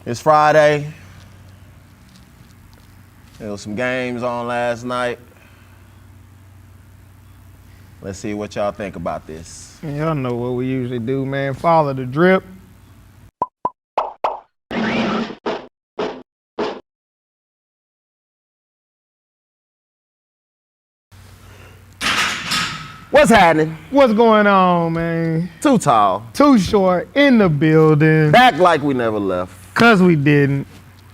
It's Friday. There was some games on last night. Let's see what y'all think about this. Y'all know what we usually do, man. Follow the drip. What's happening? What's going on, man? Too tall. Too short in the building. Back like we never left. Cause we didn't.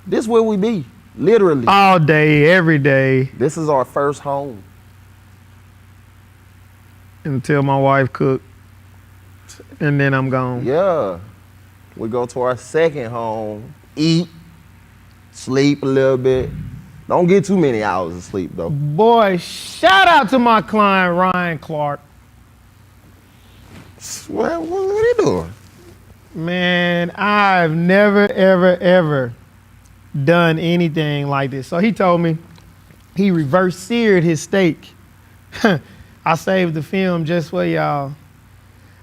This where we be, literally. All day, every day. This is our first home. Until my wife cooked. And then I'm gone. Yeah. We go to our second home, eat, sleep a little bit. Don't get too many hours of sleep, though. Boy, shout out to my client, Ryan Clark. What are you doing? Man, I've never, ever done anything like this. So he told me he reverse seared his steak. I saved the film just for y'all.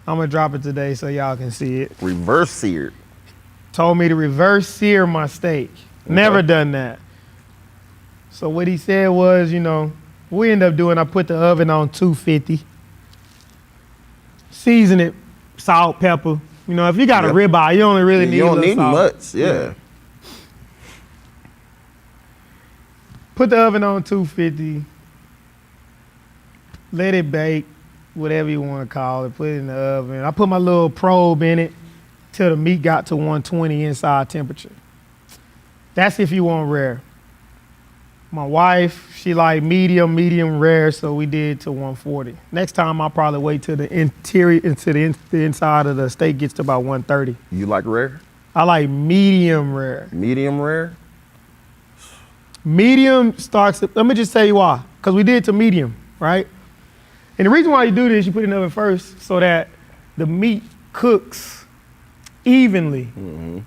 I'm gonna drop it today so y'all can see it. Reverse seared. Told me to reverse sear my steak. Okay. Never done that. So what he said was, you know, we end up doing, I put the oven on 250. Season it, salt, pepper. You know, if you got a ribeye, you only really need a little salt. Much, yeah. Put the oven on 250. Let it bake, whatever you want to call it. Put it in the oven. I put my little probe in it till the meat got to 120 inside temperature. That's if you want rare. My wife, she like medium rare, so we did to 140. Next time I'll probably wait till the interior, into the inside of the steak gets to about 130. You like rare? I like medium rare. Medium rare? Medium starts, let me just tell you why. Because we did to medium, right? And the reason why you do this, you put it in the oven first so that the meat cooks evenly. Mm-hmm.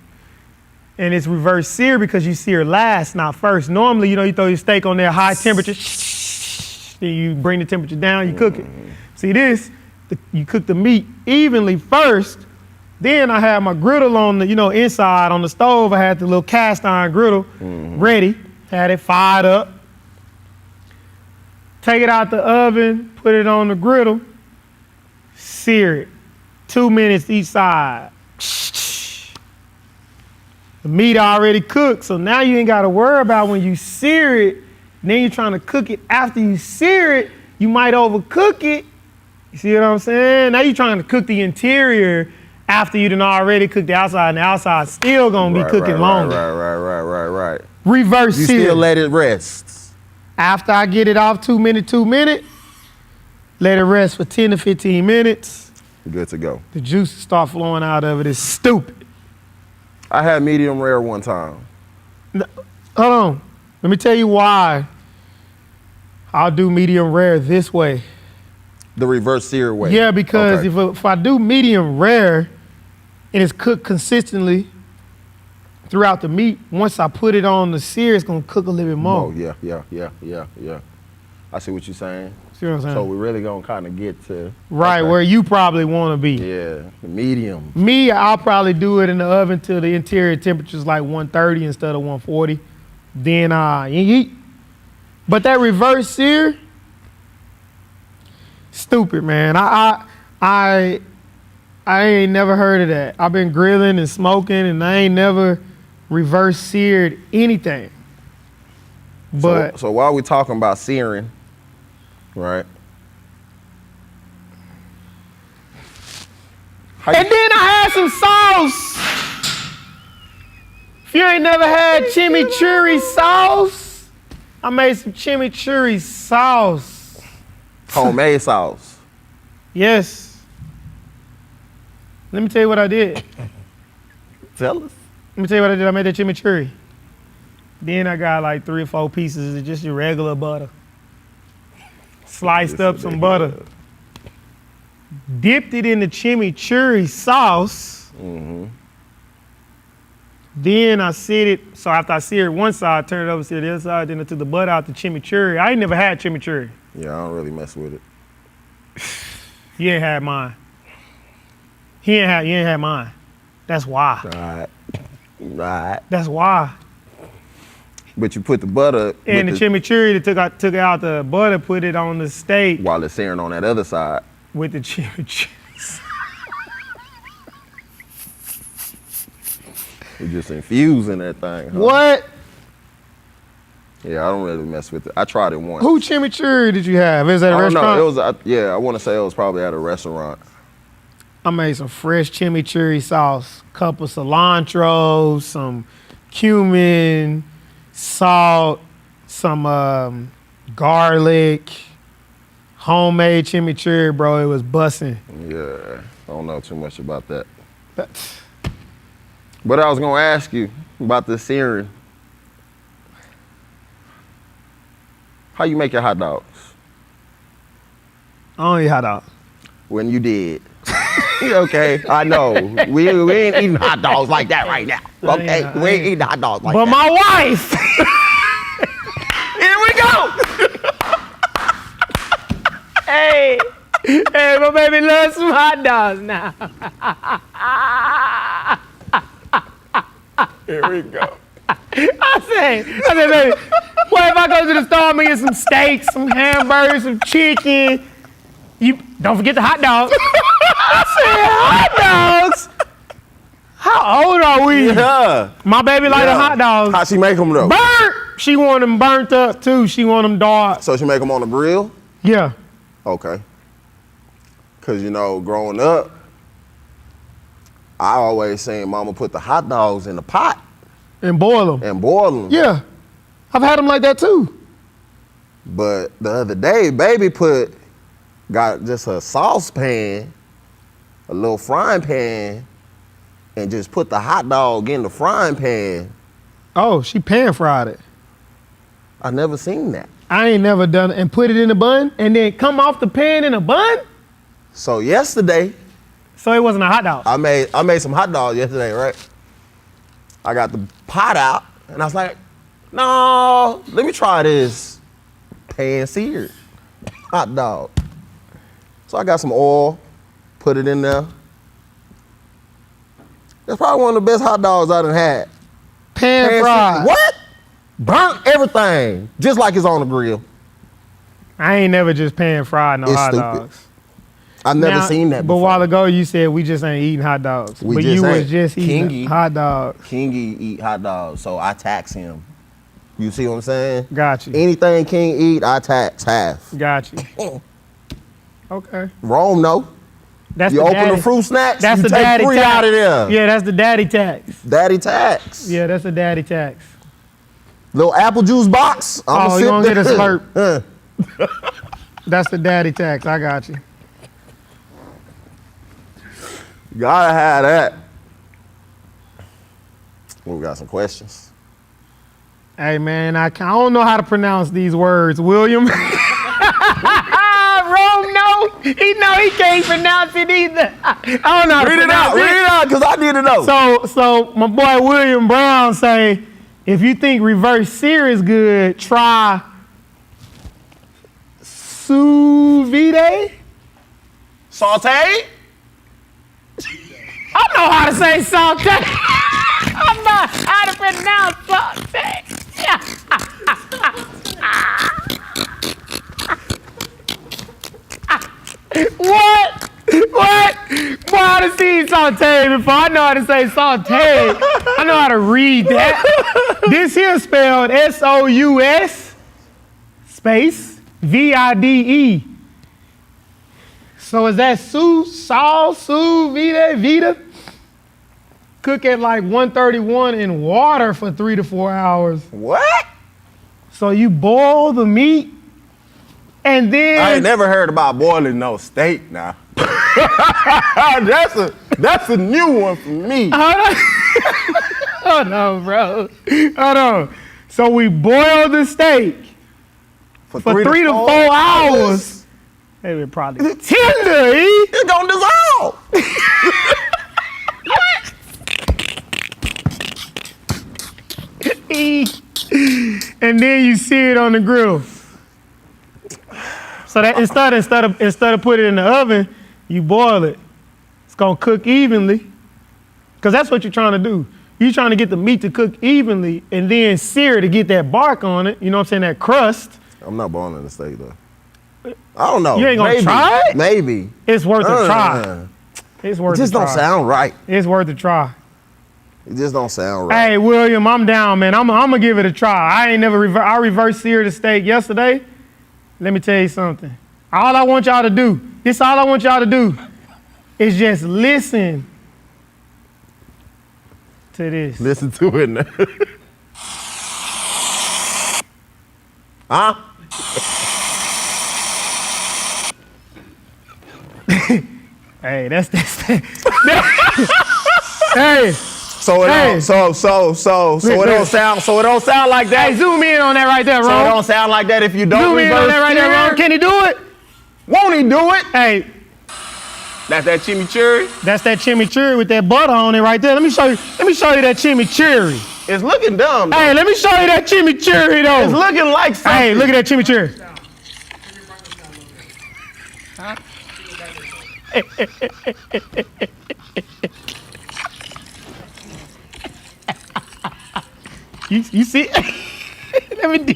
And it's reverse sear because you sear last, not first. Normally, you know, you throw your steak on there, high temperature, then you bring the temperature down, you cook it. See this, you cook the meat evenly first, then I had my griddle on the, you know, inside on the stove. I had the little cast iron griddle ready, had it fired up. Take it out the oven, put it on the griddle, sear it. 2 minutes each side. The meat already cooked, so now you ain't gotta worry about when you sear it, then you're trying to cook it after you sear it, you might overcook it. You see what I'm saying? Now you're trying to cook the interior after you done already cooked the outside, and the outside still gonna be cooking longer. Right. Reverse sear. You still let it rest. After I get it off 2 minute, let it rest for 10 to 15 minutes. Good to go. The juices start flowing out of it. It's stupid. I had medium rare one time. No, hold on. Let me tell you why I'll do medium rare this way. The reverse sear way? Yeah, because if I do medium rare and it's cooked consistently throughout the meat, once I put it on the sear, it's gonna cook a little bit more. Oh, yeah. I see what you're saying. See what I'm saying? So we're really gonna kind of get to where you probably want to be. Yeah, medium. Me, I'll probably do it in the oven till the interior temperature is like 130 instead of 140. Then eat. But that reverse sear, stupid, man. I ain't never heard of that. I've been grilling and smoking, and I ain't never reverse seared anything. But so while we're talking about searing, right? And then I had some sauce. If you ain't never had chimichurri sauce, I made some chimichurri sauce. Homemade sauce. Yes. Let me tell you what I did. Tell us. Let me tell you what I did. I made that chimichurri. Then I got like 3 or 4 pieces of just your regular butter. Sliced up some butter. Dipped it in the chimichurri sauce. Mm-hmm. Then I seared it. So after I seared one side, I turned it over, seared the other side, then I took the butter out the chimichurri. I ain't never had chimichurri. Yeah, I don't really mess with it. You ain't had mine. You ain't had mine. That's why. All right. Right. That's why. But you put the butter And the with chimichurri that took out the butter, put it on the steak while it's searing on that other side. with the chimichurri. We just infusing that thing. Huh? What? Yeah, I don't really mess with it. I tried it once. Who chimichurri did you have? Is that a I don't restaurant? know. It was I want to say it was probably at a restaurant. I made some fresh chimichurri sauce, couple cilantro, some cumin, salt, some garlic, homemade chimichurri, bro. It was bussin'. Yeah, I don't know too much about that. But But I was gonna ask you about the searing. How you make your hot dogs? I don't eat hot dog. When you did. Okay, I know. We ain't eating hot dogs like that right now. Okay, we ain't eating hot dogs like But that. my wife, Here we go. hey, my baby loves some hot dogs now. Here we go. I said, baby, what if I go to the store and get some steaks, some hamburgers, some chicken? You don't forget the hot dogs. I said, hot dogs? How old are we? Yeah. My baby like the hot dogs. How she make them though? Burnt. She want them burnt up too. She want them dark. So she make them on the grill? Yeah. Okay. Cause you know, growing up, I always seen mama put the hot dogs in the pot And boil them. and boil them. Yeah. I've had them like that too. But the other day, baby got just a saucepan, a little frying pan, and just put the hot dog in the frying pan. Oh, she pan fried it. I never seen that. I ain't never done it. And put it in a bun and then come off the pan in a bun? So yesterday, So it wasn't a hot dog. I made some hot dogs yesterday, right? I got the pot out, and I was like, no, let me try this pan-seared hot dog. So I got some oil, put it in there. That's probably one of the best hot dogs I done had. Pan fried. What? Burnt everything, just like it's on the grill. I ain't never just pan fried no It's hot stupid. dogs. I've never Now, seen that But a before. while ago you said we just ain't eating hot dogs. We but just you was ain't. just eating Kingy. hot dogs. Kingy eat hot dogs, so I tax him. You see what I'm saying? Got you. Anything King eat, I tax half. Got you. Okay. Rome, no. That's You the open daddy. the fruit snacks, That's you the take daddy 3 tax. out of there. Yeah, that's the daddy tax. Daddy tax. Yeah, that's the daddy tax. Little apple juice box. Oh, you gonna get a slurp. Huh. That's the daddy tax. I got you. Gotta have that. We got some questions. Hey man, I don't know how to pronounce these words. William. Rome, no, he can't pronounce it either. I don't know how to Read it pronounce out, because I need to know. So my boy William Brown say, if you think reverse sear is good, try Sous Vide. Saute? I know how to say saute. I know how to pronounce saute. What? Boy, I done seen saute before. I know how to say saute. I know how to read that. This here spelled S-O-U-S space V-I-D-E. So is that sous vide? Cook at like 131 in water for 3 to 4 hours. What? So you boil the meat and then I ain't never heard about boiling no steak now. That's a new one for me. Hold on, bro. Hold on. So we boil the steak for 3 to 4 hours. Maybe probably tender, It's gonna dissolve. and then you sear it on the grill. So that instead of putting it in the oven, you boil it. It's gonna cook evenly, cause that's what you're trying to do. You trying to get the meat to cook evenly and then sear to get that bark on it. You know what I'm saying? That crust. I'm not boiling the steak though. I don't know. You ain't gonna Maybe. try it? Maybe. It's worth a try. It's worth It just a try. don't sound right. It's worth a try. It just don't sound right. Hey, William, I'm down, man. I'm gonna give it a try. I ain't never I reverse seared the steak yesterday. Let me tell you something. All I want y'all to do, this all I want y'all to do, is just listen to this. Listen to it now. Huh? Hey, that's hey. So it Hey. don't sound like that. Hey, zoom in on that right there, So it Ron. don't sound like that if you don't Zoom in on reverse that right there, sear. Ron. Can he do it? Won't he do it? Hey, That's that chimichurri. that's that chimichurri with that butter on it right there. Let me show you that chimichurri. It's looking dumb. Though. Hey, let me show you that chimichurri though. It's looking like something. Hey, look at that chimichurri. You see? Let me do.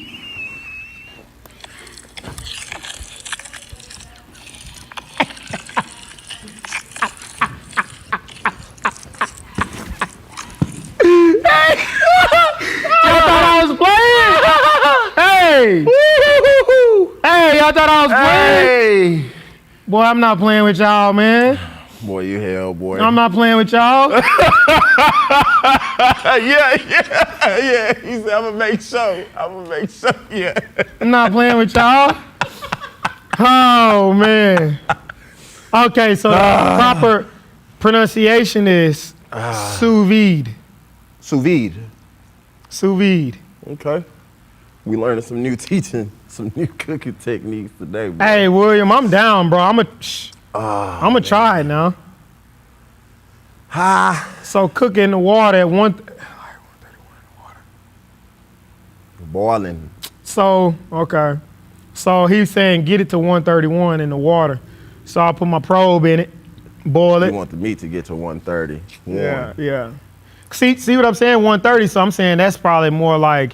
Y'all thought I was playing? Hey! Hey, y'all thought I was playing? Hey. Boy, I'm not playing with y'all, man. Boy, you hell, boy. I'm not playing with y'all. yeah. He said, I'm gonna make sure. Yeah. I'm not playing with y'all. Oh, man. Okay, so the proper pronunciation is sous vide. Sous vide. Sous vide. Okay. We learning some new cooking techniques today, bro. Hey, William, I'm down, bro. I'm gonna try it now. So cook it in the water at 131 water. Boiling. So, okay. So he's saying get it to 131 in the water. So I'll put my probe in it, boil You it. want the meat to get to 130. Yeah, yeah. See what I'm saying? 130. So I'm saying that's probably more like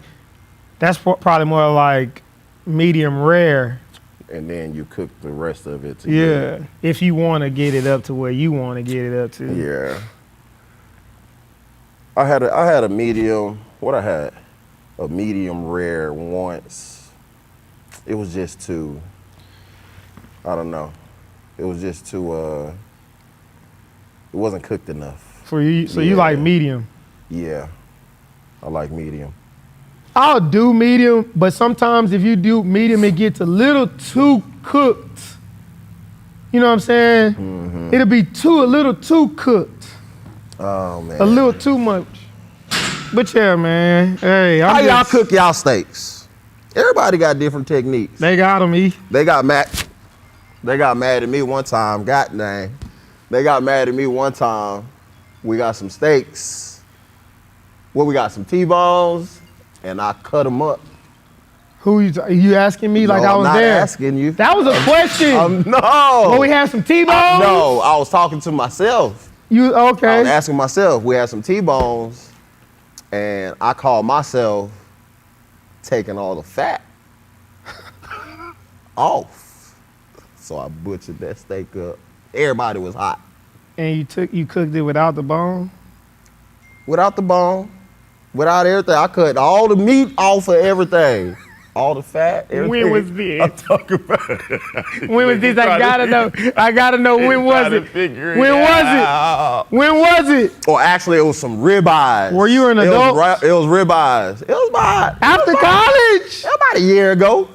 medium rare. And then you cook the rest of it Yeah. together. If you want to get it up to where you want to get it up to. Yeah. I had a medium. What I had? A medium rare once. It was just too. I don't know. It was just too. It wasn't cooked enough. For you, so you like medium. Yeah. I like medium. I'll do medium, but sometimes if you do medium, it gets a little too cooked. You know what I'm saying? Mm-hmm. It'll be a little too cooked. Oh man. A little too much. But yeah, man. Hey, How y'all cook y'all steaks? Everybody got different techniques. They got them, They got mad at me one time. God dang. They got mad at me one time. We got some steaks. Well, we got some T-bones, and I cut them up. Who you asking me like No, I was I'm not there? asking you. That was a question. No. When we had some T-bones? No, I was talking to myself. You I was okay? asking myself. We had some T-bones, and I called myself taking all the fat off. So I butchered that steak up. Everybody was hot. And you cooked it without the bone? Without the bone, without everything. I cut all the meat off of everything. All the fat, everything. When was this? I'm talking about When was this? I gotta know. When was it? When was it? When was it? Or actually, it was some ribeyes. Were you an adult? It was ribeyes. It was about After college? about a year ago.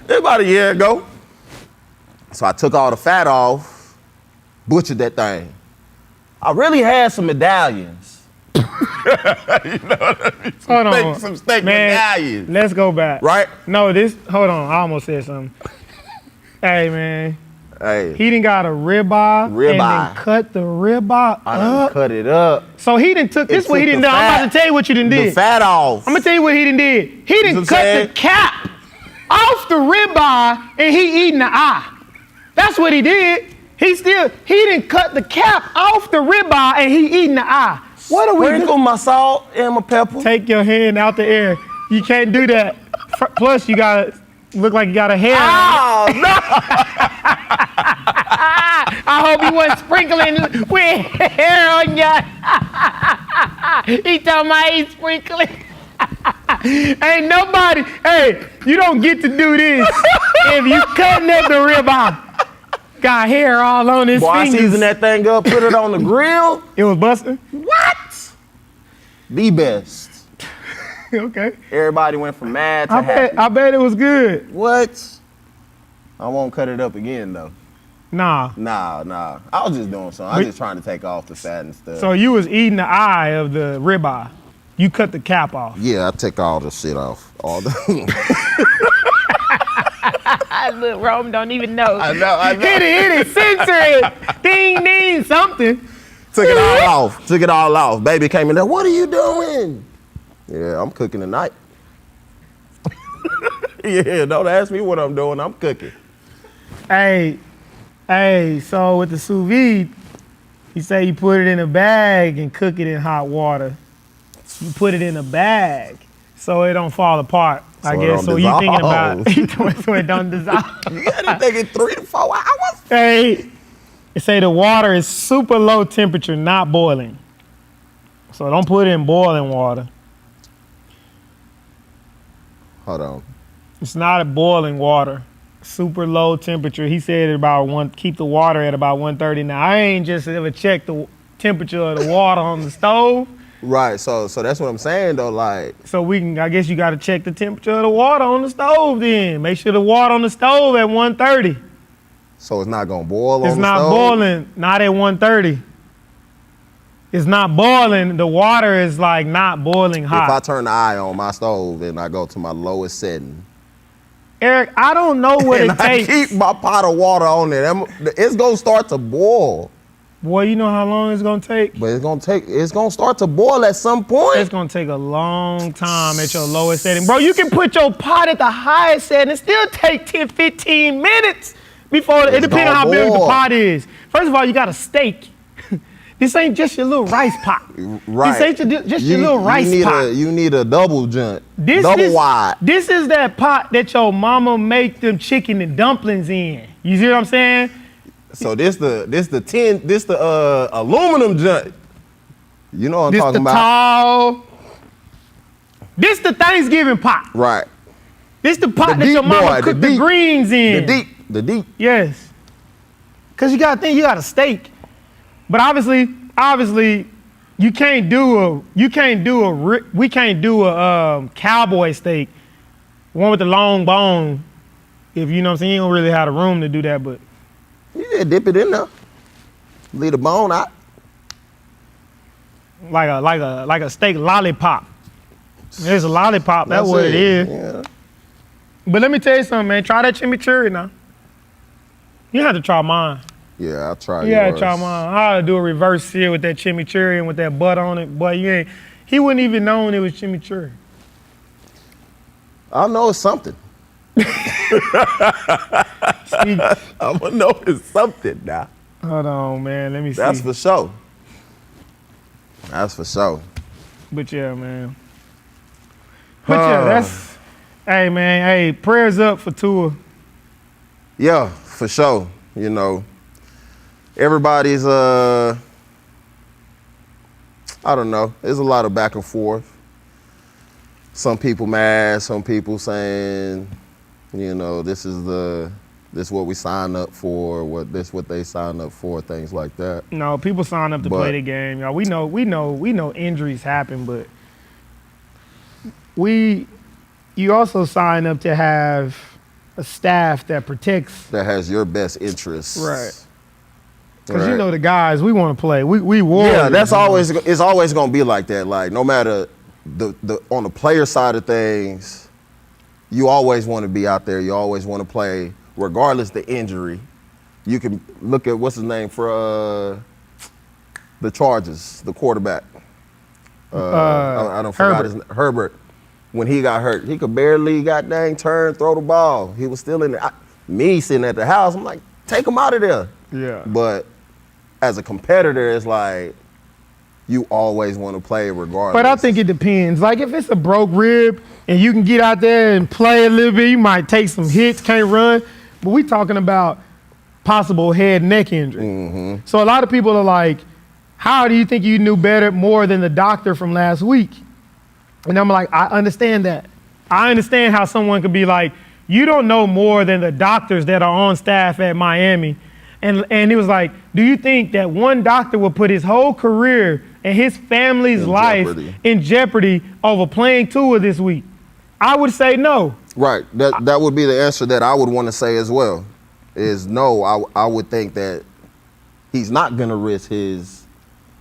It was about a year ago. So I took all the fat off, butchered that thing. I really had some medallions. Hold on. Some steak Man, medallions. let's go back. Right? No, hold on. I almost said something. Hey, man. Hey, He done got a ribeye. And Ribeye. then cut the ribeye I done up. cut it up. So he done took, this It what he took done the done. I'm about fat- to tell you what you done The did. fat off. I'm gonna tell you what he done did. He done what I'm cut saying? the cap off the ribeye and he eating the eye. That's what he did. He didn't cut the cap off the ribeye and he eating the eye. What are we doing? Sprinkle my salt and my pepper. Take your hand out the air. You can't do that. Plus, you gotta look like you got a hair. Oh, no. I hope he wasn't sprinkling with hair on ya. He talking about he's sprinkling. Ain't nobody, hey, you don't get to do this if you cutting at the ribeye. Got hair all on his Boy, fingers. I seasoned that thing up, put it on the grill. It was busting? What? The best. Okay. Everybody went from mad to happy. I bet it was good. What? I won't cut it up again, though. Nah. Nah. I was just doing something. I was just trying to take off the fat and stuff. So you was eating the eye of the ribeye. You cut the cap off. Yeah, I take all the shit off. All the. Look, Rome don't even know. I know. Hit it, censor it. Ding, ding, something. Took it all off. Baby came in there, what are you doing? Yeah, I'm cooking tonight. Yeah, don't ask me what I'm doing. I'm cooking. Hey, so with the sous vide, you say you put it in a bag and cook it in hot water. You put it in a bag so it don't fall apart, I guess. So you thinking about so it don't dissolve. You got to think it 3 to 4 hours. Hey, it say the water is super low temperature, not boiling. So don't put it in boiling water. Hold on. It's not a boiling water. Super low temperature. He said keep the water at about 130. Now I ain't just ever checked the temperature of the water on the stove. Right, so that's what I'm saying though, like. So I guess you gotta check the temperature of the water on the stove then. Make sure the water on the stove at 130. So it's not gonna boil on the stove? It's not boiling, not at 130. It's not boiling, the water is like not boiling hot. If I turn the eye on my stove and I go to my lowest setting. Eric, I don't know what it takes. I keep my pot of water on there, it's gonna start to boil. Boy, you know how long it's gonna take? But it's gonna start to boil at some point. It's gonna take a long time at your lowest setting. Bro, you can put your pot at the highest setting and still take 10, 15 minutes before, it depends on how big the pot is. First of all, you got a steak. This ain't just your little rice pot. Right. This ain't just your little rice pot. You need a double joint, double wide. This is that pot that your mama make them chicken and dumplings in. You see what I'm saying? So this the aluminum joint. You know what I'm talking about? Tall. This the Thanksgiving pot. Right. This the pot that your mama cook the greens in. The deep. Yes. Cause you gotta think you got a steak, but obviously we can't do a cowboy steak, one with the long bone. If you know what I'm saying, you don't really have the room to do that, but. Yeah, dip it in there. Leave the bone out. Like a steak lollipop. It's a lollipop. That's what it is. Yeah. But let me tell you something, man. Try that chimichurri now. You have to try mine. Yeah, I'll try You gotta try mine. I ought to do a reverse sear with that chimichurri and with that butter on it. Boy, he wouldn't even known it was chimichurri. I know it's something. See, I'm gonna know it's something now. hold on, man. Let me see. That's for sure. But yeah, man. Hey, man. Hey, prayers up for Tua. Yeah, for sure. You know, everybody's I don't know. There's a lot of back and forth. Some people mad, some people saying, you know, this is what we signed up for, what they signed up for, things like that. No, people sign up to play the game, y'all. We know injuries happen, but you also sign up to have a staff that protects. That has your best interests. Right. Because you know the guys, we want to play. We warriors. Yeah, it's always gonna be like that. Like no matter on the player side of things, you always want to be out there. You always want to play, regardless the injury. You can look at what's his name for the Chargers, the quarterback. I don't forgot his name. Herbert. When he got hurt, he could barely throw the ball. He was still in there. Me sitting at the house, I'm like, take him out of there. Yeah. But as a competitor, it's like you always want to play regardless. But I think it depends. Like if it's a broke rib and you can get out there and play a little bit, you might take some hits, can't run. But we talking about possible head neck injury. Mm-hmm. So a lot of people are like, how do you think you knew better more than the doctor from last week? And I'm like, I understand that. I understand how someone could be like, you don't know more than the doctors that are on staff at Miami. And it was like, do you think that one doctor will put his whole career and his family's life in jeopardy over playing Tua this week? I would say no. Right. That would be the answer that I would want to say as well. Is no. I would think that he's not going to risk his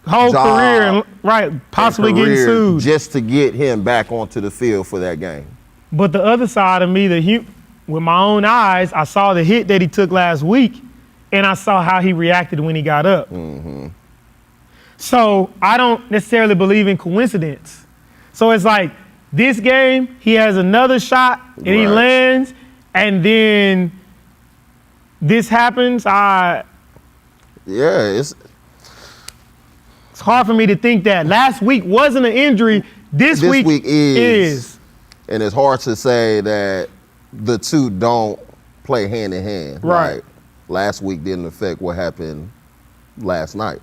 whole job career, right? Possibly getting sued just to get him back onto the field for that game. But the other side of me, with my own eyes, I saw the hit that he took last week, and I saw how he reacted when he got up. Mm-hmm. So I don't necessarily believe in coincidence. So it's like this game, he has another shot, and he lands, and then this happens. It's hard for me to think that last week wasn't an injury. This week is. And it's hard to say that the two don't play hand in hand. Right. Like, last week didn't affect what happened last night.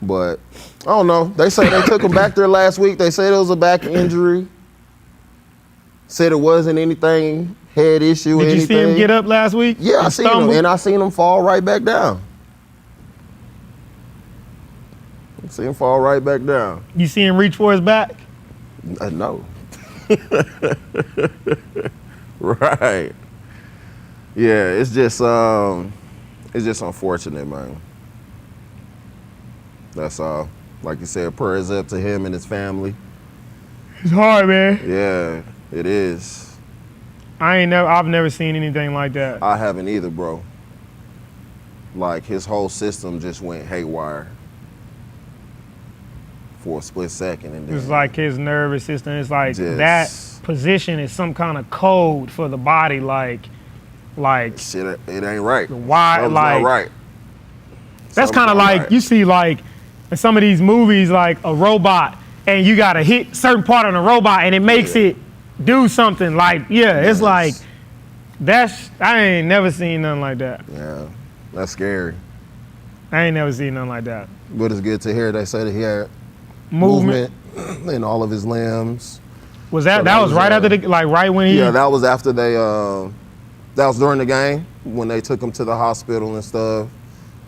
But I don't know. They say they took him back there last week. They said it was a back injury. Said it wasn't anything, head issue or anything. Did you see him get up last week? Yeah, I seen him, and I seen him fall right back down. See him fall right back down. You see him reach for his back? No. Right. Yeah, it's just unfortunate, man. That's all. Like you said, prayers up to him and his family. It's hard, man. Yeah, it is. I've never seen anything like that. I haven't either, bro. Like his whole system just went haywire for a split second, and then it's like his nervous system. It's like that position is some kind of code for the body. Like shit, it ain't right. Why? Something's like not right. That's kind of like you see like in some of these movies, like a robot, and you gotta hit certain part on the robot, and it makes it do something. Like it's like I ain't never seen nothing like that. Yeah, that's scary. I ain't never seen nothing like that. But it's good to hear they say that he had movement in all of his limbs. Was that was right after right when he? Yeah, that was after they. That was during the game when they took him to the hospital and stuff,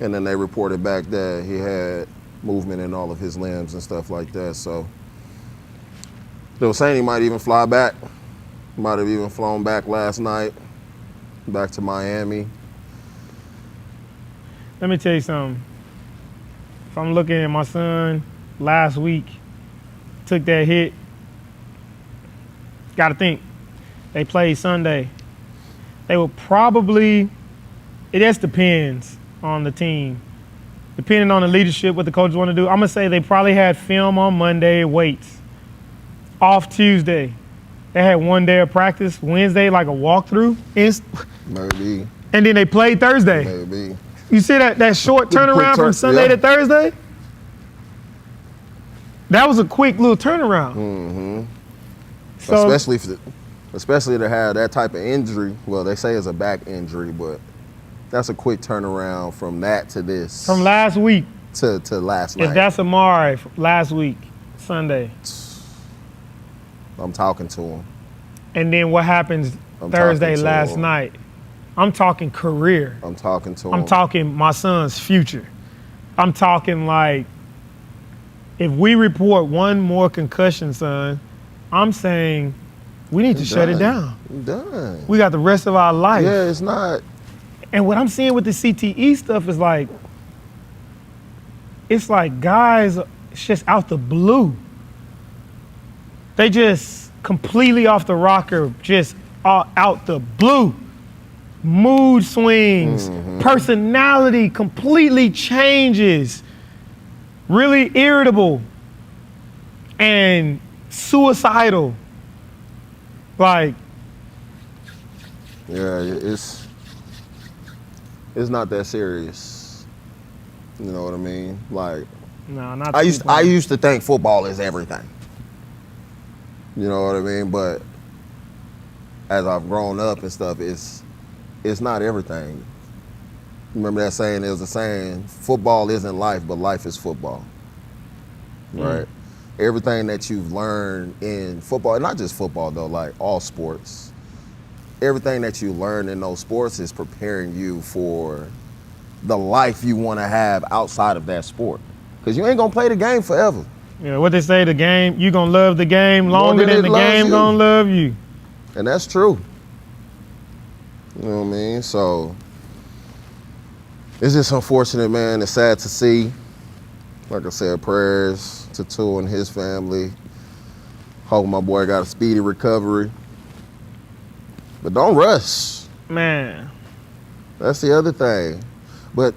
and then they reported back that he had movement in all of his limbs and stuff like that. So they were saying he might even fly back. Might have even flown back last night, back to Miami. Let me tell you something. If I'm looking at my son last week, took that hit, got to think, they played Sunday. They will probably, it just depends on the team. Depending on the leadership, what the coaches want to do. I'm going to say they probably had film on Monday, weights. Off Tuesday. They had one day of practice. Wednesday, like a walkthrough. Maybe. And then they played Thursday. Maybe. You see that short turnaround from Sunday to Thursday? That was a quick little turnaround. Mm-hmm. So, especially to have that type of injury. Well, they say it's a back injury, but that's a quick turnaround from that to this. From last week to last night. If that's Amari, last week, Sunday. I'm talking to him. And then what happens Thursday last night? I'm talking career. I'm talking to him. I'm talking my son's future. I'm talking like, if we report one more concussion, son, I'm saying we need to shut it down. Done. We got the rest of our life. Yeah, it's not. And what I'm seeing with the CTE stuff is like, it's like guys, it's just out the blue. They just completely off the rocker, just out the blue. Mood swings, personality completely changes. Really irritable and suicidal. Like, yeah, It's not that serious. You know what I mean? Like, No, not I too used to think football is everything. You know what I mean? But as I've grown up and stuff, it's not everything. Remember that saying? There's a saying, football isn't life, but life is football. Right? Everything that you've learned in football, and not just football though, like all sports, everything that you learn in those sports is preparing you for the life you want to have outside of that sport. Because you ain't going to play the game forever. Yeah, what they say, the game, you going to love the game longer than than the game going to love you. And that's true. You know what I mean? So it's just unfortunate, man. It's sad to see. Like I said, prayers to Tua and his family. Hope my boy got a speedy recovery. But don't rush. Man. That's the other thing. But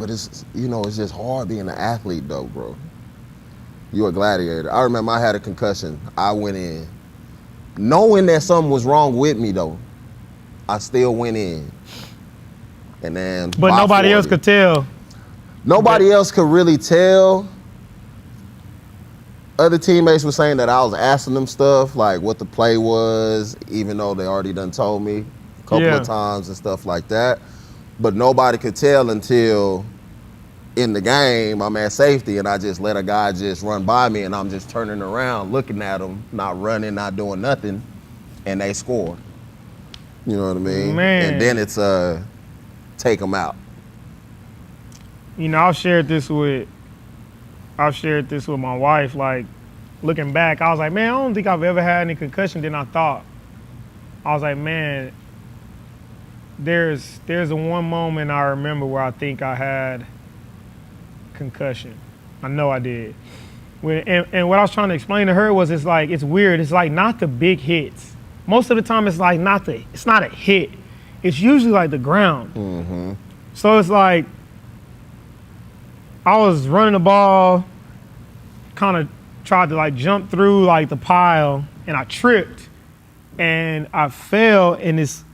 it's, you know, it's just hard being an athlete though, bro. You're a gladiator. I remember I had a concussion. I went in. Knowing that something was wrong with me though, I still went in. And then But nobody else could tell. Nobody else could really tell. Other teammates were saying that I was asking them stuff, like what the play was, even though they already done told me a couple of times and stuff like that. But nobody could tell until in the game I'm at safety and I just let a guy just run by me and I'm just turning around looking at him, not running, not doing nothing, and they score. You know what I mean? Man. And then it's take them out. You know, I've shared this with my wife. Like, looking back, I was like, man, I don't think I've ever had any concussion than I thought. I was like, man, there's a one moment I remember where I think I had concussion. I know I did. And what I was trying to explain to her was it's like, it's weird. It's like not the big hits. Most of the time it's like it's not a hit. It's usually like the ground. Mm-hmm. So it's like, I was running the ball, kind of tried to like jump through like the pile, and I tripped, and I fell, and this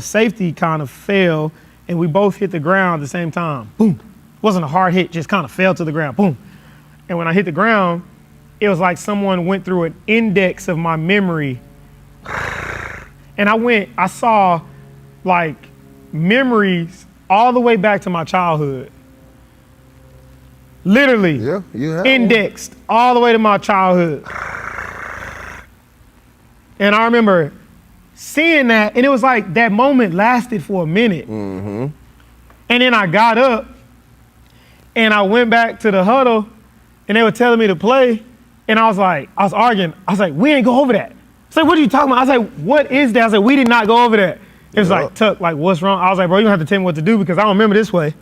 safety kind of fell, and we both hit the ground at the same time. Boom. It wasn't a hard hit, just kind of fell to the ground. Boom. And when I hit the ground, it was like someone went through an index of my memory, and I saw like memories all the way back to my childhood. Literally, yeah, you have indexed all the way to my childhood. And I remember seeing that, and it was like that moment lasted for a minute. Mm-hmm. And then I got up, and I went back to the huddle, and they were telling me to play, and I was arguing. I was like, we ain't go over that. I was like, what are you talking about? I was like, what is that? I was like, we did not go over that. It was like, Tuck, like, what's wrong? I was like, bro, you don't have to tell me what to do because I don't remember this way.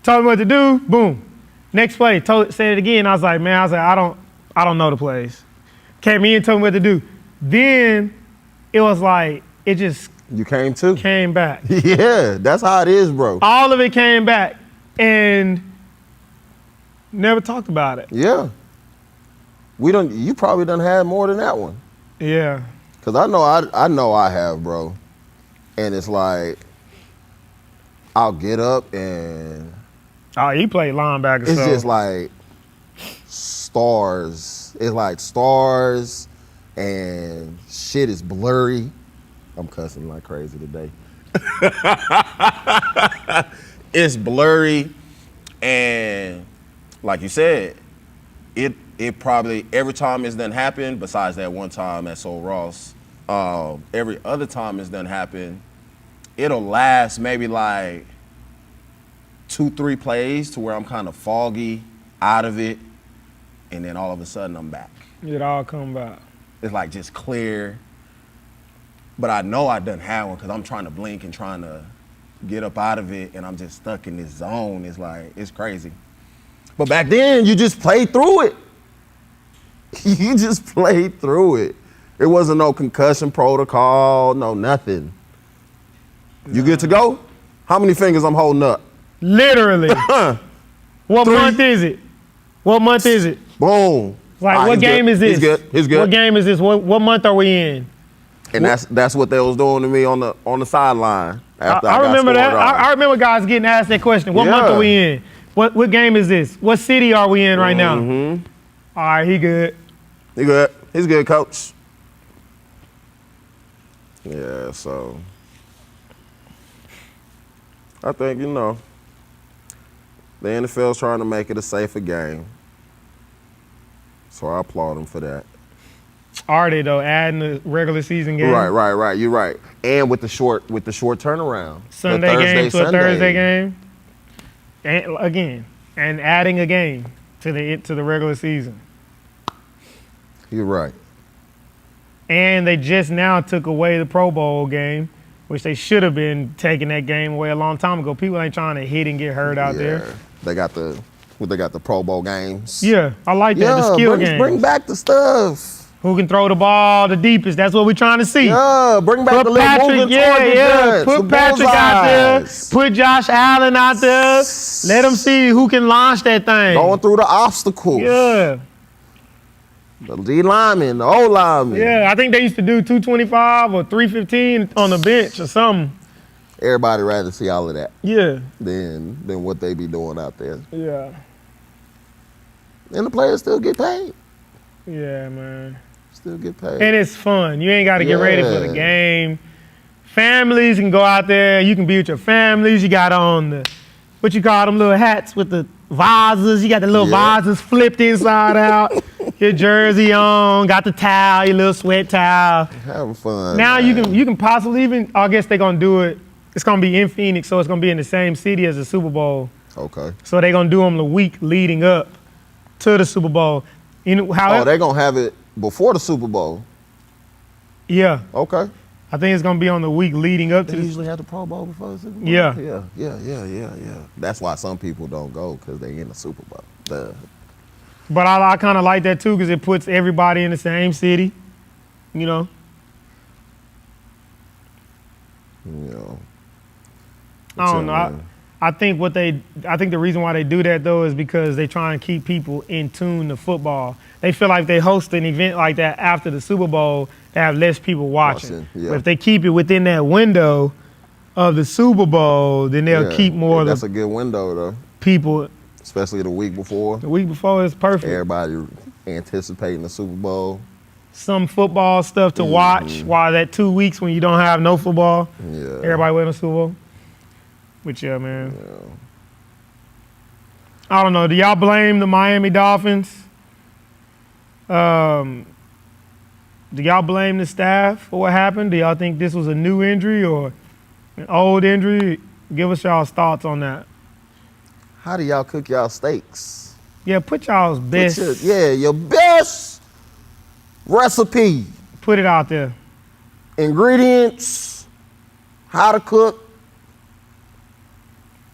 Told me what to do, boom. Next play, said it again. I was like, I don't know the plays. Came in and told me what to do. Then it was like, it just came back. Yeah, that's how it is, bro. All of it came back and never talked about it. Yeah. You probably done had more than that one. Yeah. Cause I know I have, bro. And it's like, I'll get up and Oh, he played linebacker. it's just like stars. It's like stars and shit is blurry. I'm cussing like crazy today. It's blurry and like you said, it probably every time it's done happened, besides that one time at Soul Ross, every other time it's done happened, it'll last maybe like 2-3 plays to where I'm kind of foggy out of it, and then all of a sudden I'm back. It all come back. It's like just clear. But I know I done had one because I'm trying to blink and trying to get up out of it, and I'm just stuck in this zone. It's like, it's crazy. But back then, you just played through it. You just played through it. There wasn't no concussion protocol, no nothing. You good to go? How many fingers I'm holding up? Literally. What 3. month is it? What month is it? Boom. Like, what game is this? He's good. What game is this? What month are we in? And that's what they was doing to me on the sideline. After I remember got that. scored on. I remember guys getting asked that question. What month are we in? What game is this? What city are we in right now? Mm-hmm. All right, he good. He good. He's good, coach. Yeah, so I think, the NFL's trying to make it a safer game. So I applaud them for that. Are they though, adding the regular season game? Right. You're right. And with the short turnaround. Sunday game to Sunday. a Thursday game. And adding a game to the regular season. You're right. And they just now took away the Pro Bowl game, which they should have been taking that game away a long time ago. People ain't trying to hit and get hurt out there. They got the Pro Bowl games. Yeah, I like that. The skill games. Bring back the stuff. Who can throw the ball the deepest? That's what we're trying to see. Yeah, bring back the little moving target. Put Patrick out there. Put Josh Allen out there. Let them see who can launch that thing. Going through the obstacles. Yeah. The D lineman, the O lineman. Yeah, I think they used to do 225 or 315 on the bench or something. Everybody rather see all of that. Yeah. Than what they be doing out there. Yeah. And the players still get paid. Yeah, man. Still get paid. And it's fun. You ain't got to get ready for the game. Families can go out there. You can be with your families. You got on the, what you call them little hats with the visors. You got the little visors flipped inside out. Your jersey on. Got the towel, your little sweat towel. Having fun. Now man. you can possibly even, I guess they're going to do it. It's going to be in Phoenix, so it's going to be in the same city as the Super Bowl. Okay. So they're going to do them the week leading up to the Super Bowl. They're going to have it before the Super Bowl. Yeah. Okay. I think it's going to be on the week leading up to They usually have the Pro Bowl before the Super Bowl? Yeah. Yeah. That's why some people don't go, because they in the Super Bowl. Duh. But I kind of like that, too, because it puts everybody in the same city, You know. I don't know. I think the reason why they do that, though, is because they try and keep people in tune to football. They feel like they host an event like that after the Super Bowl, they have less people watching. Yeah. But if they keep it within that window of the Super Bowl, then they'll keep more of That's a good window, though. People. Especially the week before. The week before is perfect. Everybody anticipating the Super Bowl. Some football stuff to watch while that 2 weeks when you don't have no football. Yeah. Everybody waiting on the Super Bowl. But yeah, man. Yeah. I don't know. Do y'all blame the Miami Dolphins? Do y'all blame the staff for what happened? Do y'all think this was a new injury or an old injury? Give us y'all's thoughts on that. How do y'all cook y'all steaks? Yeah, put y'all's best. Your best recipe. Put it out there. Ingredients, how to cook,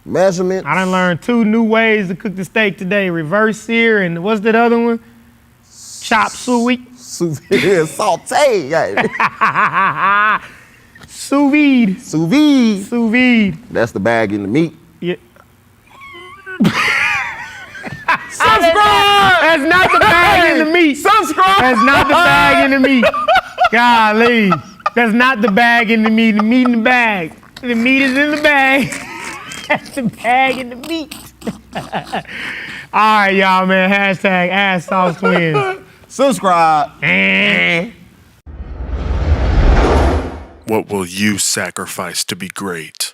measurements. I done learned 2 new ways to cook the steak today. Reverse sear and what's that other one? Chop suey. Sous vide, saute. Sous vide. Sous vide. Sous vide. That's the bag in the meat. Yeah. Subscribe! That's not the bag in the meat. Subscribe! That's not the bag in the meat. Golly. That's not the bag in the meat. The meat in the bag. The meat is in the bag. That's the bag in the meat. All right, y'all, man. Hashtag Ass Sauce Twins. Subscribe. What will you sacrifice to be great?